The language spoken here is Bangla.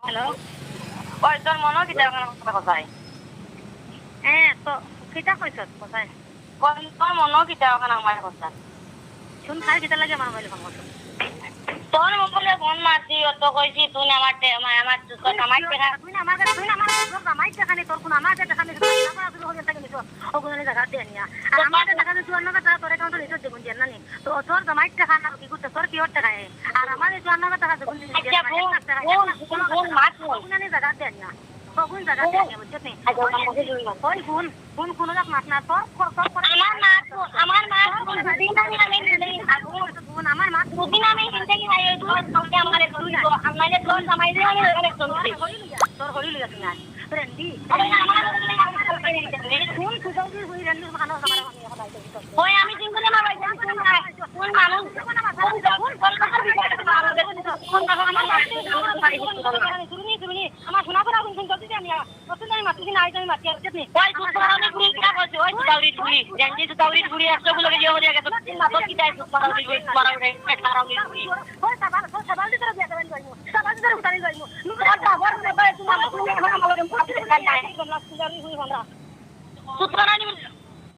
হ্যালো। ওই তোর মনে কিতা কথা কথাই তো কিতা কইছ কোথায়? তোর মনে কিতা ওখানে আমার কথা শুন খাই কিতা লাগে আমার মোবাইলে ফোন করছ? তোর মোবাইলে ফোন মারছি অত কইছি তুই আমার আমার আমার টাকা তুই না আমার তোর জামাই দেখানি তোর কোন আমার দেখানি আমার শুরু হয়ে থাকে নিছো ওগুলো জায়গা দিয়ে নিয়া আর আমার দেখা দিছো অন্য কথা তোর অ্যাকাউন্ট নিছো দেবুন দিয়া নানি তো তোর জামাই দেখানা কি করতে তোর কি হতে খায় আর আমার এই অন্য কথা দেবুন দিয়া ফোন মাত ওগুলো জায়গা দিয়ে নিয়া ওগুলো জায়গা দিয়ে নিয়া বুঝছিস নি ওই ফোন কোন জায়গা মাত না তোর আমার মা দুদিন আমি আমার মা দুদিন আমি জিন্দগি হাই তোকে আমার আমারে তোর জামাই দিয়ে আমি তোর হলি লিগা তুমি আজ রেন্ডি কোন সুযোগী হই রেন্ডি খানো আমার ওই আমি জিন্দগি মা ভাই কোন মানুষ কোন কলকাতার তুমি আমার শোনা করা কোন শুনতে আমি অতদিন আমি মাতি না আইতে আমি মাতি আর যেতে ওই সুতরাং গুলি কি করছে ওই সুতাউরি গুলি জানজি সুতাউরি গুলি একশো গুলো যে হয়ে গেছে না তো কি তাই সুতাউরি গুলি মারাউরে কারাউরি গুলি ওই সাবাল দিতে দিয়ে দেবেন যাইমু সাবাল দিতে উতারি যাইমু তোর বাবার বাবা তুমি আমার আমারে পাঠিয়ে দেন না সুতারি হই আমরা সুতরাং